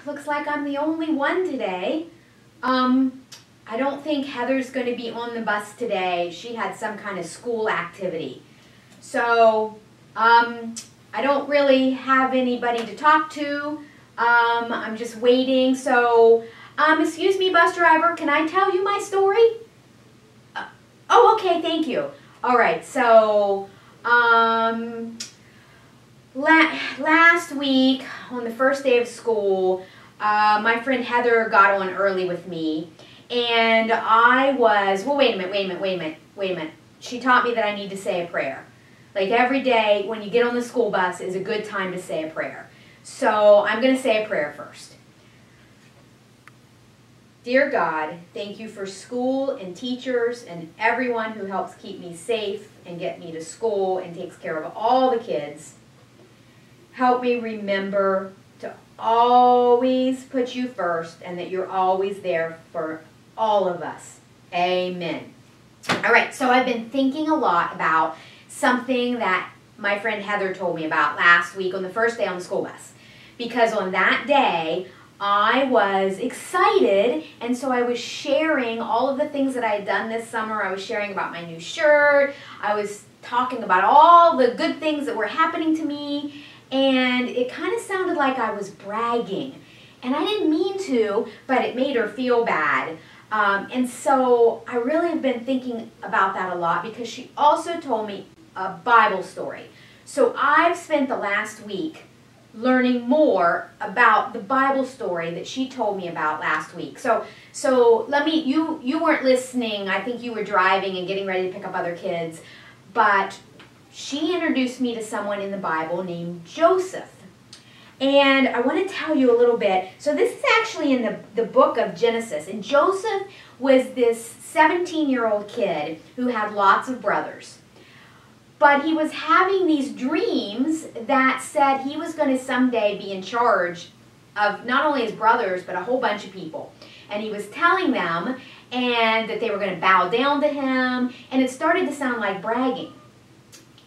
looks like I'm the only one today. I don't think Heather's going to be on the bus today. She had some kind of school activity. So, I don't really have anybody to talk to. I'm just waiting. So, excuse me, bus driver, can I tell you my story? Oh, okay, thank you. All right, so, last week, on the first day of school, my friend Heather got on early with me, and I was, well, wait a minute. She taught me that I need to say a prayer. Like every day when you get on the school bus is a good time to say a prayer. So I'm going to say a prayer first. Dear God, thank you for school and teachers and everyone who helps keep me safe and get me to school and takes care of all the kids. Help me remember to always put you first and that you're always there for all of us. Amen. All right, so I've been thinking a lot about something that my friend Heather told me about last week on the first day on the school bus. Because on that day, I was excited, and so I was sharing all of the things that I had done this summer. I was sharing about my new shirt. I was talking about all the good things that were happening to me, and it kind of sounded like I was bragging. And I didn't mean to, but it made her feel bad. And so I really have been thinking about that a lot because she also told me a Bible story. So I've spent the last week learning more about the Bible story that she told me about last week. So you weren't listening. I think you were driving and getting ready to pick up other kids. But she introduced me to someone in the Bible named Joseph. And I want to tell you a little bit. So this is actually in the book of Genesis. And Joseph was this 17-year-old kid who had lots of brothers. But he was having these dreams that said he was going to someday be in charge of not only his brothers, but a whole bunch of people. And he was telling them and that they were going to bow down to him. And it started to sound like bragging.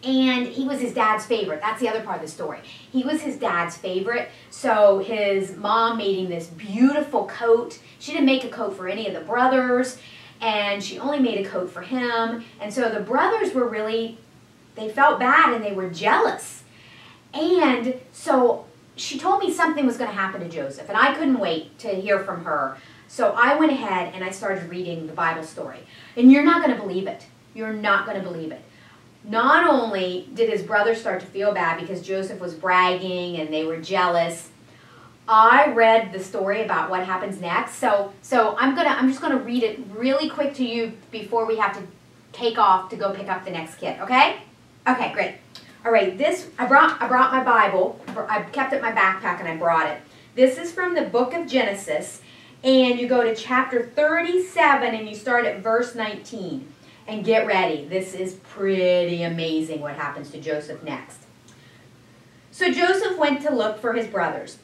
And he was his dad's favorite. That's the other part of the story. He was his dad's favorite. So his mom made him this beautiful coat. She didn't make a coat for any of the brothers. And she only made a coat for him. And so the brothers were really, they felt bad and they were jealous. And so she told me something was going to happen to Joseph. And I couldn't wait to hear from her. So I went ahead and I started reading the Bible story. And you're not going to believe it. You're not going to believe it. Not only did his brothers start to feel bad because Joseph was bragging and they were jealous, I read the story about what happens next. So I'm just gonna read it really quick to you before we have to take off to go pick up the next kid. Okay? Okay, great. All right. I brought my Bible. I kept it in my backpack and I brought it. This is from the book of Genesis, and you go to chapter 37 and you start at verse 19. And get ready. This is pretty amazing what happens to Joseph next. So Joseph went to look for his brothers,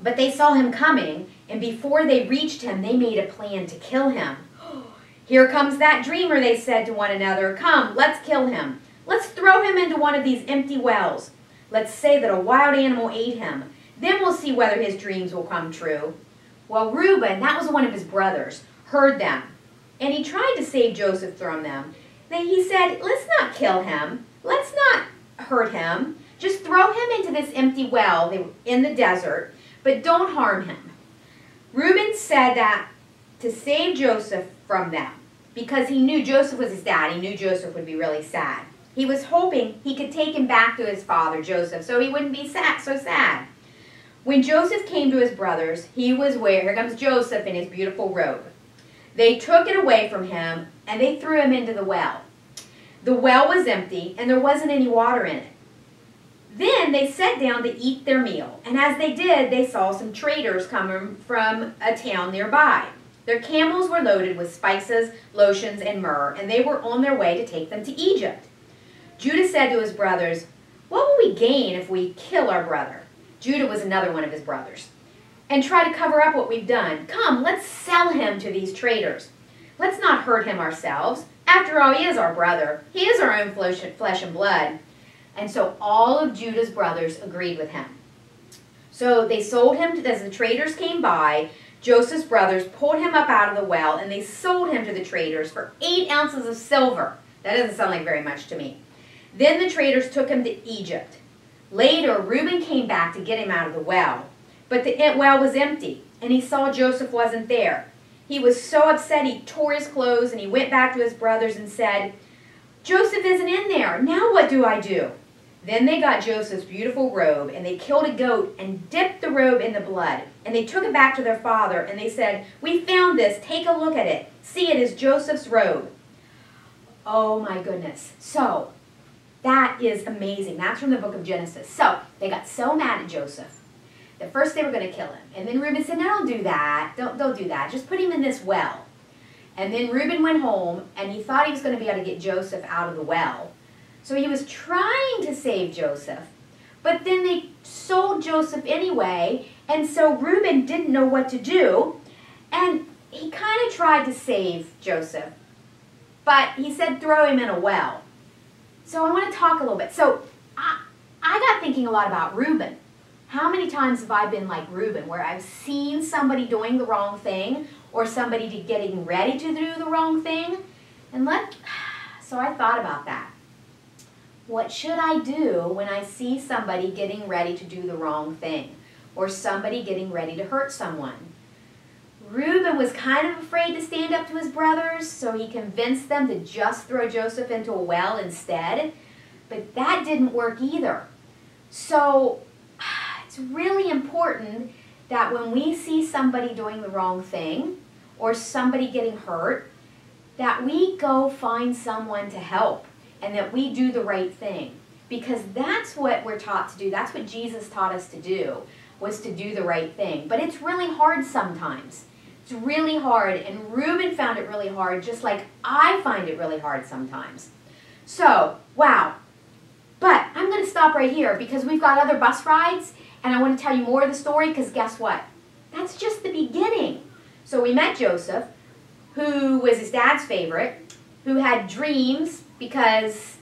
but they saw him coming, and before they reached him, they made a plan to kill him. Here comes that dreamer, they said to one another. Come, let's kill him. Let's throw him into one of these empty wells. Let's say that a wild animal ate him. Then we'll see whether his dreams will come true. Well, Reuben, that was one of his brothers, heard them. And he tried to save Joseph from them. Then he said, let's not kill him. Let's not hurt him. Just throw him into this empty well in the desert, but don't harm him. Reuben said that to save Joseph from them, because he knew Joseph was his dad. He knew Joseph would be really sad. He was hoping he could take him back to his father, Joseph, so he wouldn't be so sad. When Joseph came to his brothers, he was here comes Joseph in his beautiful robe. They took it away from him, and they threw him into the well. The well was empty, and there wasn't any water in it. Then they sat down to eat their meal, and as they did, they saw some traders coming from a town nearby. Their camels were loaded with spices, lotions, and myrrh, and they were on their way to take them to Egypt. Judah said to his brothers, what will we gain if we kill our brother? Judah was another one of his brothers. And try to cover up what we've done. Come, let's sell him to these traders. Let's not hurt him ourselves. After all, he is our brother. He is our own flesh and blood. And so all of Judah's brothers agreed with him. So they sold him, as the traders came by, Joseph's brothers pulled him up out of the well, and they sold him to the traders for 8 ounces of silver. That doesn't sound like very much to me. Then the traders took him to Egypt. Later, Reuben came back to get him out of the well, but the well was empty, and he saw Joseph wasn't there. He was so upset he tore his clothes, and he went back to his brothers and said, "Joseph isn't in there. Now what do I do?" Then they got Joseph's beautiful robe, and they killed a goat and dipped the robe in the blood. And they took it back to their father, and they said, "We found this. Take a look at it. See, it is Joseph's robe." Oh my goodness. So, that is amazing. That's from the book of Genesis. So, they got so mad at Joseph. At first they were going to kill him. And then Reuben said, "No, don't do that. Don't do that. Just put him in this well." And then Reuben went home, and he thought he was going to be able to get Joseph out of the well. So he was trying to save Joseph, but then they sold Joseph anyway, and so Reuben didn't know what to do, and he kind of tried to save Joseph, but he said throw him in a well. So I want to talk a little bit. So I got thinking a lot about Reuben. How many times have I been like Reuben, where I've seen somebody doing the wrong thing, or somebody getting ready to do the wrong thing? So I thought about that. What should I do when I see somebody getting ready to do the wrong thing, or somebody getting ready to hurt someone? Reuben was kind of afraid to stand up to his brothers, so he convinced them to just throw Joseph into a well instead, but that didn't work either. So it's really important that when we see somebody doing the wrong thing, or somebody getting hurt, that we go find someone to help, and that we do the right thing. Because that's what we're taught to do. That's what Jesus taught us to do, was to do the right thing. But it's really hard sometimes. It's really hard, and Reuben found it really hard, just like I find it really hard sometimes. So, wow. But I'm going to stop right here because we've got other bus rides, and I want to tell you more of the story, because guess what? That's just the beginning. So we met Joseph, who was his dad's favorite, who had dreams because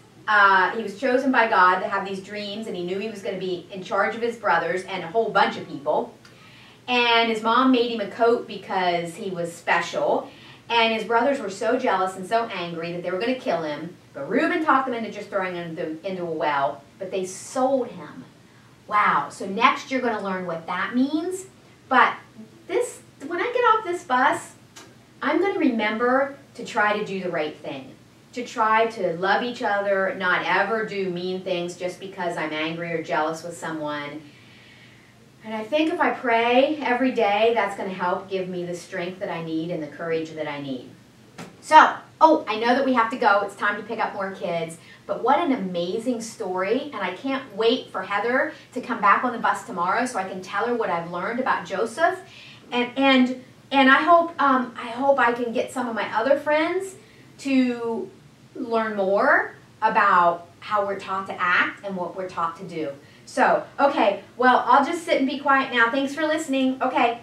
he was chosen by God to have these dreams, and he knew he was going to be in charge of his brothers and a whole bunch of people. And his mom made him a coat because he was special, and his brothers were so jealous and so angry that they were going to kill him. But Reuben talked them into just throwing him into a well, but they sold him. Wow, so next you're going to learn what that means. But when I get off this bus, I'm going to remember to try to do the right thing, to try to love each other, not ever do mean things just because I'm angry or jealous with someone. And I think if I pray every day, that's going to help give me the strength that I need and the courage that I need. So, I know that we have to go. It's time to pick up more kids. But what an amazing story. And I can't wait for Heather to come back on the bus tomorrow so I can tell her what I've learned about Joseph. And I hope I can get some of my other friends to learn more about how we're taught to act and what we're taught to do. So, okay, well, I'll just sit and be quiet now. Thanks for listening. Okay.